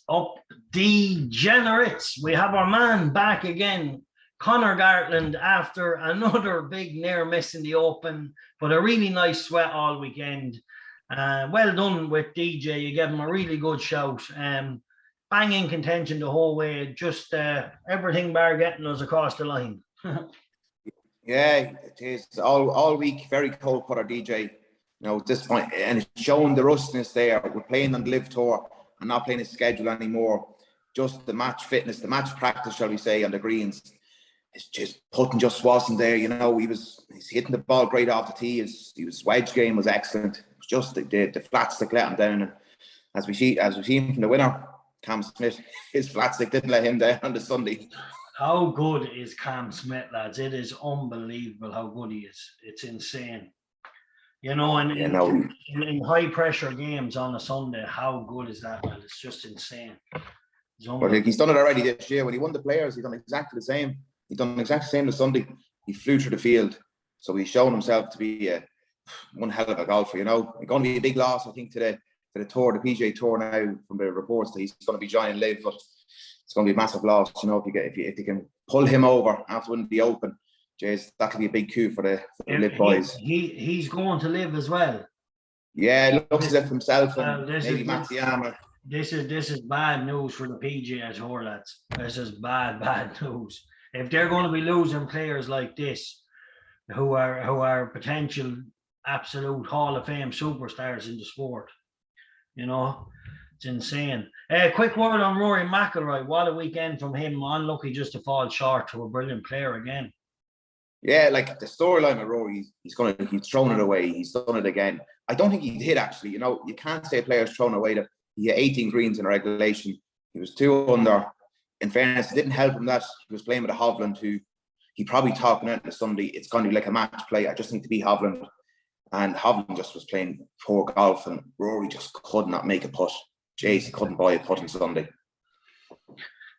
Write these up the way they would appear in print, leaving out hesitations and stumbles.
Up degenerates? We have our man back again, Conor Gartland, after another big near miss in the Open, but a really nice sweat all weekend. Well done with DJ. You gave him a really good shout. Banging contention the whole way. Just everything bar getting us across the line. Yeah, it is all week. Very cold putter, DJ. You know, at this point, and it's showing the rustiness there. We're playing on the Live Tour and not playing his schedule anymore. Just the match fitness, the match practice, shall we say, on the greens. It's just putting just wasn't there. You know, he's hitting the ball great off the tee. His wedge game was excellent. It was just the flat stick let him down. And as we see from the winner, Cam Smith, his flat stick didn't let him down on the Sunday. How good is Cam Smith, lads? It is unbelievable how good he is. It's insane. You know, in high pressure games on a Sunday, how good is that, man? It's just insane. But he's done it already this year. When he won the Players, he's done exactly the same. He's done exactly the same this Sunday. He flew through the field. So he's shown himself to be one hell of a golfer, you know. It's going to be a big loss, I think, to the tour, the PGA Tour now, from the reports that he's going to be joining Live, but it's going to be a massive loss, you know, if they can pull him over after winning the Open. Jeez, that could be a big coup for the Live boys. He's going to Live as well. Yeah, looks as if himself and maybe Matsuyama. This is bad news for the PGA Tour, lads. This is bad news. If they're going to be losing players like this, who are potential absolute Hall of Fame superstars in the sport, you know, it's insane. Quick word on Rory McIlroy. What a weekend from him. Unlucky just to fall short to a brilliant player again. Yeah, like the storyline with Rory, he's thrown it away. He's done it again. I don't think he did, actually. You know, you can't say a player's thrown away. That he had 18 greens in a regulation. He was 2 under. In fairness, it didn't help him that he was playing with a Hovland who he probably talking out on Sunday. It's going to be like a match play. I just need to be Hovland. And Hovland just was playing poor golf, and Rory just could not make a putt. Jeez, he couldn't buy a putt on Sunday.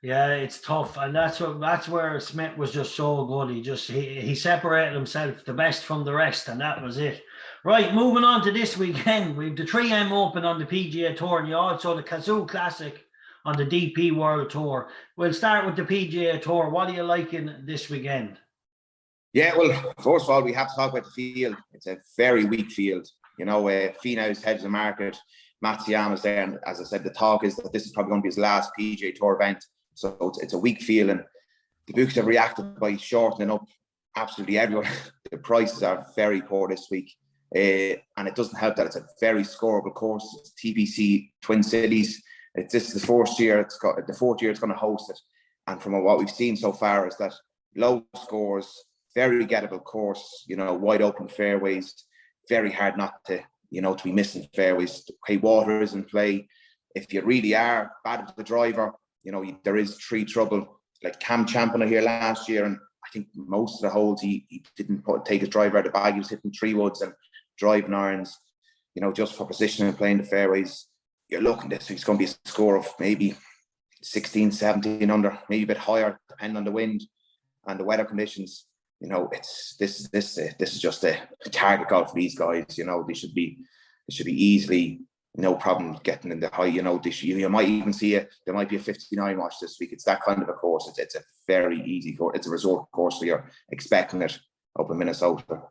Yeah, it's tough, and that's where Smith was just so good. He separated himself the best from the rest, and that was it. Right, moving on to this weekend, we've the 3M Open on the PGA Tour, and you also the Cazoo Classic on the DP World Tour. We'll start with the PGA Tour. What are you liking this weekend? Yeah, well, first of all, we have to talk about the field. It's a very weak field. You know, Finau's head of the market. Matsuyama's there, and as I said, the talk is that this is probably going to be his last PGA Tour event. So it's a weak field, and the books have reacted by shortening up absolutely everyone. The prices are very poor this week, and it doesn't help that it's a very scoreable course. It's TPC Twin Cities. This is the fourth year it's going to host it, and from what we've seen so far is that low scores, very gettable course. You know, wide open fairways, very hard not to be missing fairways. Okay, water is in play. If you really are bad with the driver, you know, there is tree trouble. Like Cam Champion here last year, and I think most of the holes he didn't take his driver out of the bag. He was hitting 3 woods and driving irons, you know, just for position and playing the fairways. You're looking this week's going to be a score of maybe 16, 17 under, maybe a bit higher, depending on the wind and the weather conditions. You know, this is just a target golf for these guys. You know, they should be easily, no problem getting in the high. You know, you might even see there might be a 59 watch this week. It's that kind of a course. It's a very easy course. It's a resort course, so you're expecting it up in Minnesota.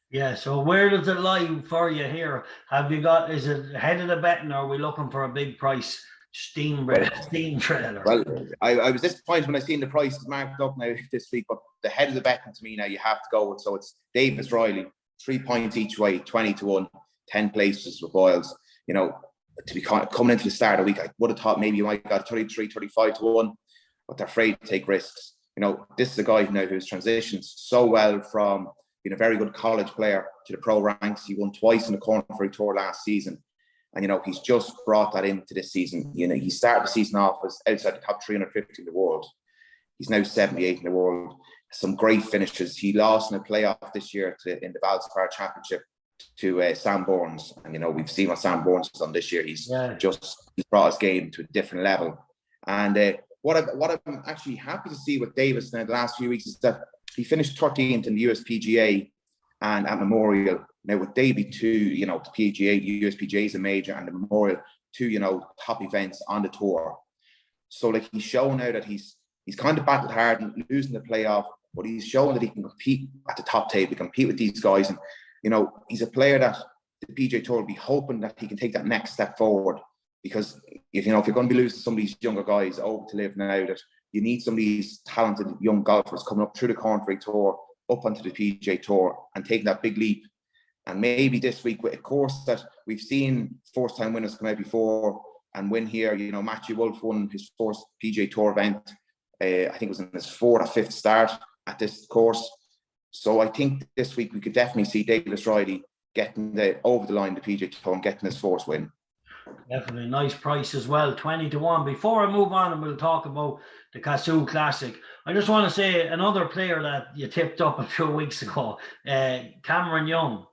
Yeah, so where does it lie for you here? Is it ahead of the betting, or are we looking for a big price steam trailer? Well, I was disappointed when I seen the prices marked up now this week, but the head of the betting to me now you have to go with. So it's Davis Riley, 3 points each way, 20-1, 10 places with Boyles. You know, to be coming into the start of the week, I would have thought maybe you might got 33, 35-1, but they're afraid to take risks. You know, this is a guy now who's transitioned so well from being a very good college player to the pro ranks. He won twice in the Korn Ferry Tour last season. And, you know, he's just brought that into this season. You know, he started the season off as outside the top 350 in the world. He's now 78 in the world. Some great finishes. He lost in a playoff this year in the 𝗲𝗃 Championship to Sam Bournes. And, you know, we've seen what Sam Bournes has done this year. He's brought his game to a different level. And what I'm actually happy to see with Davis now the last few weeks is that he finished 13th in the USPGA and at Memorial. Now with Davey too, you know, the PGA, the USPGA is a major, and the Memorial, two, you know, top events on the tour. So like he's shown now that he's kind of battled hard and losing the playoff, but he's shown that he can compete at the top table, compete with these guys. And, you know, he's a player that the PGA Tour will be hoping that he can take that next step forward. Because if you're going to be losing some of these younger guys over to live now, that you need some of these talented young golfers coming up through the Korn Ferry Tour, up onto the PGA Tour and taking that big leap. And maybe this week, with a course that we've seen first-time winners come out before and win here, you know, Matthew Wolff won his first PGA Tour event. I think it was in his 4th or 5th start at this course. So I think this week we could definitely see Davis Riley getting over the line, the PGA Tour, and getting his first win. Definitely nice price as well, 20-1. Before I move on and we'll talk about the Cazoo Classic, I just want to say another player that you tipped up a few weeks ago, Cameron Young.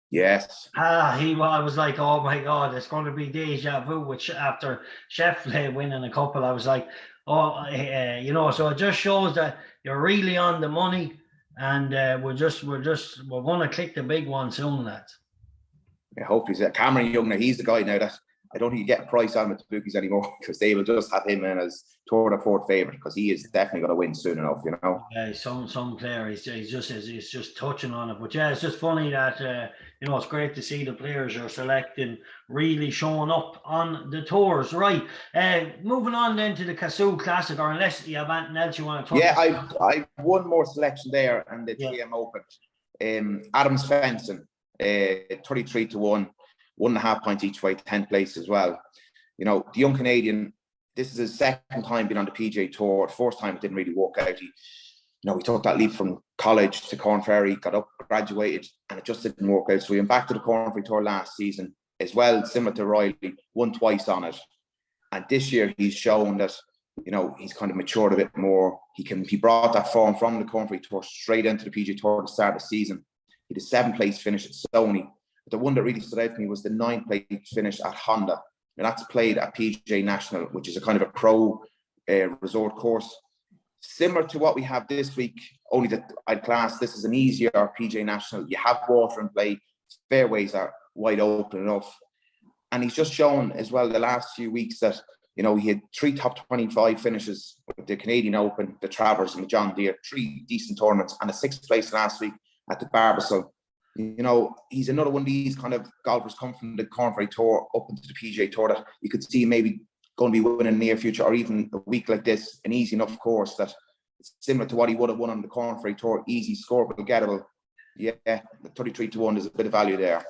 Yes. I was like, oh my God, it's going to be deja vu, which after Scheffler winning a couple, I was like, oh, you know, so it just shows that you're really on the money, and we're going to click the big one soon, lads. Yeah, hopefully, Cameron Young. Now he's the guy now that I don't think you get a price on with the bookies anymore, because they will just have him in as third or fourth favorite, because he is definitely going to win soon enough, you know. Yeah, some player he's just touching on it, but yeah, it's just funny that you know, it's great to see the players you're selecting really showing up on the tours, right? Moving on then to the Cazoo Classic, or unless you have anything else you want to talk about. Yeah, I one more selection there, and the TM Open. Adam Svensson, 33-1, 1.5 points each way, 10th place as well. You know, the young Canadian, this is his second time being on the PGA Tour. First time it didn't really work out. He took that leap from college to Korn Ferry, got up, graduated, and it just didn't work out. So he went back to the Korn Ferry Tour last season as well, similar to Riley, won twice on it. And this year he's shown that, you know, he's kind of matured a bit more. He brought that form from the Korn Ferry Tour straight into the PGA Tour at the start of the season. He had a 7th place finish at Stoney. But the one that really stood out to me was the 9th place finish at Honda. And that's played at PGA National, which is a kind of a pro resort course. Similar to what we have this week, only that I'd class this is an easier PGA National. You have water in play, fairways are wide open enough. And he's just shown as well the last few weeks that, you know, he had 3 top 25 finishes with the Canadian Open, the Travers and the John Deere, 3 decent tournaments, and a 6th place last week at the 𝗏𝗏. You know, he's another one of these kind of golfers come from the Korn Ferry Tour up into the PGA Tour that you could see maybe going to be winning in the near future, or even a week like this, an easy enough course that it's similar to what he would have won on the Korn Ferry Tour, easy, scoreable, gettable. Yeah, the 33-1 is a bit of value there.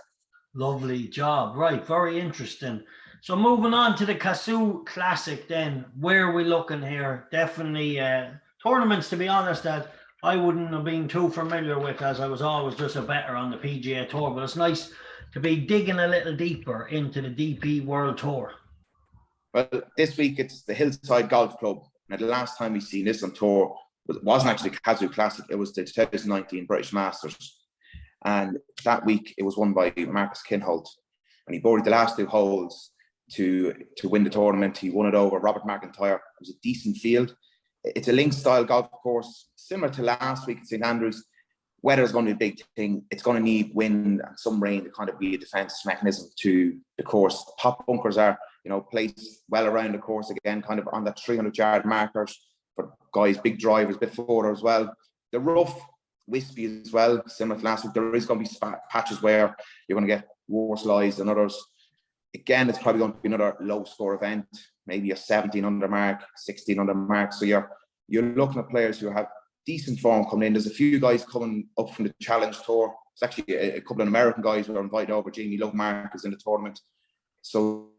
Lovely job. Right, very interesting. So moving on to the Cazoo Classic then, where are we looking here? Definitely tournaments, to be honest, that I wouldn't have been too familiar with, as I was always just a better on the PGA Tour, but it's nice to be digging a little deeper into the DP World Tour. Well, this week it's the Hillside Golf Club. Now, the last time we've seen this on tour wasn't actually the Cazoo Classic, it was the 2019 British Masters. And that week it was won by Marcus Kinhult. And he birdied the last 2 holes to win the tournament. He won it over Robert McIntyre. It was a decent field. It's a link-style golf course, similar to last week at St Andrews. Weather is going to be a big thing. It's going to need wind and some rain to kind of be a defense mechanism to the course. Top bunkers are, you know, placed well around the course again, kind of on that 300-yard markers for guys, big drivers, a bit further as well. The rough, wispy as well, similar to last week. There is going to be patches where you're going to get worse lies than others. Again, it's probably going to be another low-score event, maybe a 17 under mark, 16 under mark. So you're looking at players who have decent form coming in. There's a few guys coming up from the Challenge Tour. It's actually a couple of American guys who are invited over. Jamie Lovemark is in the tournament. So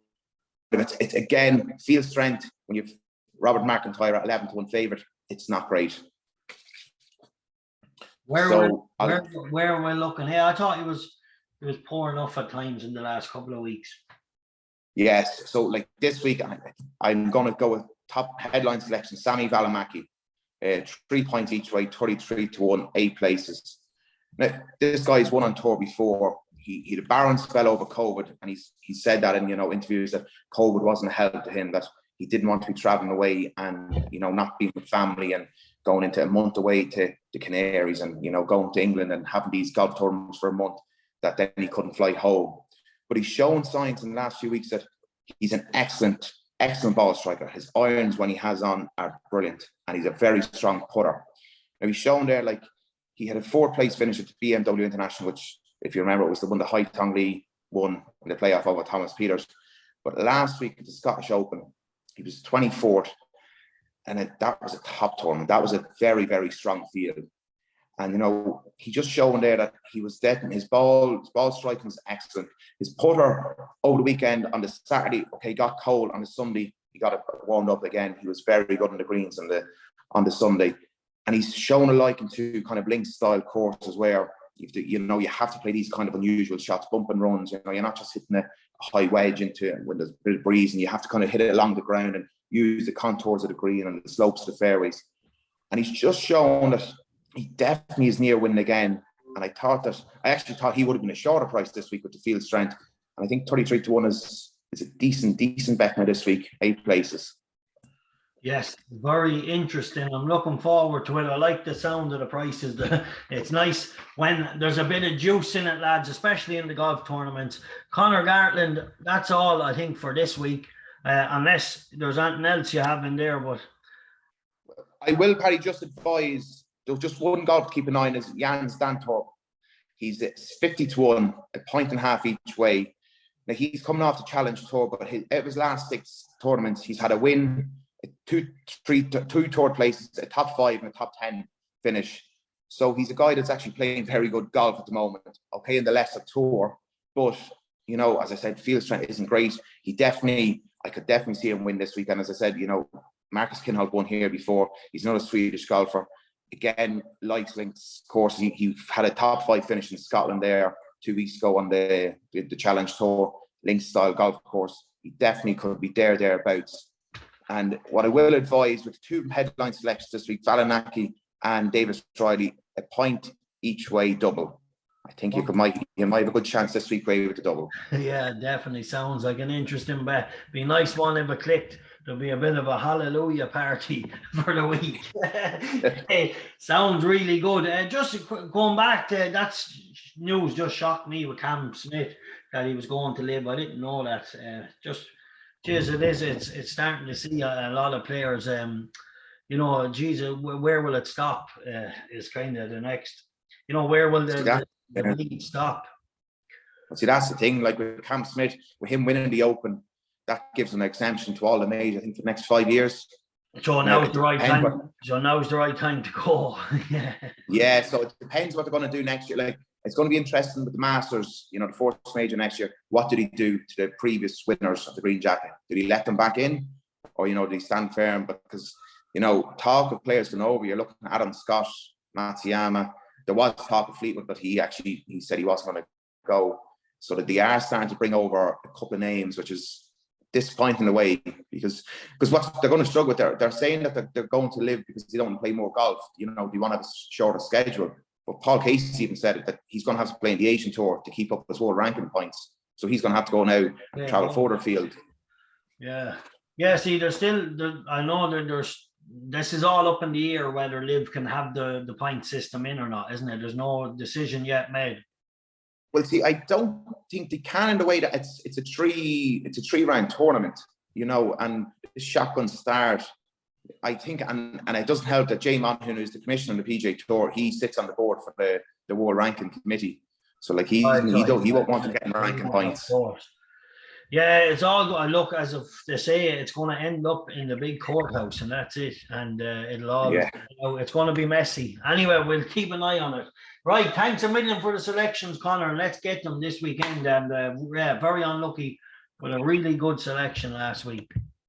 it's again, field strength. When you've Robert McIntyre at 11-1 favourite, it's not great. Where are we looking here? I thought it was poor enough at times in the last couple of weeks. Yes, so like this week, I'm going to go with top headline selection. Sami Välimäki, 3 points each way, 33-1, 8 places. Now, this guy's won on tour before. He had a barren spell over COVID, and he said that in, you know, interviews that COVID wasn't a help to him, that he didn't want to be traveling away and, you know, not being with family and going into a month away to the Canaries and, you know, going to England and having these golf tournaments for a month, that then he couldn't fly home. But he's shown signs in the last few weeks that He's an excellent ball striker. His irons when he has on are brilliant, and he's a very strong putter. Now he's shown there, like, he had a 4th place finish at the BMW International, which, if you remember, it was the one that 𝗖𝗃𝗃 won in the playoff over Thomas Pieters. But last week at the Scottish Open, he was 24th, and that was a top tournament. That was a very, very strong field. And, you know, he just shown there that he was dead. His ball striking was excellent. His putter over the weekend on the Saturday, okay, got cold. On the Sunday, he got it warmed up again. He was very good on the greens on the Sunday. And he's shown a liking to kind of links style courses where you have to play these kind of unusual shots, bump and runs. You know, you're not just hitting a high wedge into it when there's a bit of breeze, and you have to kind of hit it along the ground and use the contours of the green and the slopes of the fairways. And he's just shown that he definitely is near winning again. And I actually thought he would have been a shorter price this week with the field strength. And I think 33-1 is a decent bet now this week, 8 places. Yes, very interesting. I'm looking forward to it. I like the sound of the prices. It's nice when there's a bit of juice in it, lads, especially in the golf tournaments. Conor, Gartland, that's all I think for this week, unless there's anything else you have in there. But I will, Paddy, just advise, there's just one golf to keep an eye on is Jan Stantorp. He's 50-1, 1.5 each way. Now, he's coming off the Challenge Tour, but out his last 6 tournaments, he's had a win, two third places, a top 5 and a top 10 finish. So he's a guy that's actually playing very good golf at the moment. Okay, in the lesser tour, but, you know, as I said, field strength isn't great. I could definitely see him win this weekend. As I said, you know, Marcus Kinhult won here before. He's another Swedish golfer. Again, likes links course. He had a top 5 finish in Scotland there 2 weeks ago on the Challenge Tour, links style golf course. He definitely could be thereabouts. And what I will advise with 2 headline selections this week, Valinaki and Davis Riley, a point each way double. I think you might have a good chance this week with the double. Yeah, definitely sounds like an interesting bet. Be a nice one if it clicked. There'll be a bit of a hallelujah party for the week. Hey, sounds really good. Just going back to that's news, just shocked me with Cam Smith that he was going to live. I didn't know that. It's starting to see a lot of players. You know, Jesus, where will it stop? Is kind of the next. You know, where will the league stop? See, that's the thing. Like with Cam Smith, with him winning the Open, that gives an exemption to all the majors, I think, for the next 5 years. So now is the right time. So now is the right time to go. Yeah. So it depends what they're going to do next year. Like, it's going to be interesting with the Masters, you know, the 4th major next year. What did he do to the previous winners of the green jacket? Did he let them back in? Or, you know, did he stand firm? Because, you know, talk of players going over, you're looking at Adam Scott, Matsuyama. There was talk of Fleetwood, but he said he wasn't going to go. So that they are starting to bring over a couple of names, which is disappointing in a way, because what they're going to struggle with, they're saying that they're going to live because they don't want to play more golf. You know, they want to have a shorter schedule. But Paul Casey even said that he's going to have to play in the Asian Tour to keep up his world ranking points. So he's going to have to go now and travel further field. Yeah. See, there's still, I know that this is all up in the air whether Liv can have the point system in or not, isn't it? There's no decision yet made. Well, see, I don't think they can in the way that it's a 3-round tournament, you know, and the shotgun start. I think, and it doesn't help that Jay Monaghan, who's the commissioner on the PGA Tour, he sits on the board for the World Ranking Committee. So, like, he won't want to get in ranking points. Yeah, it's all going to look as if they say it's going to end up in the big courthouse, and that's it. And it'll all, you know, it's going to be messy. Anyway, we'll keep an eye on it. Right, thanks a million for the selections, Conor. Let's get them this weekend. And very unlucky with a really good selection last week.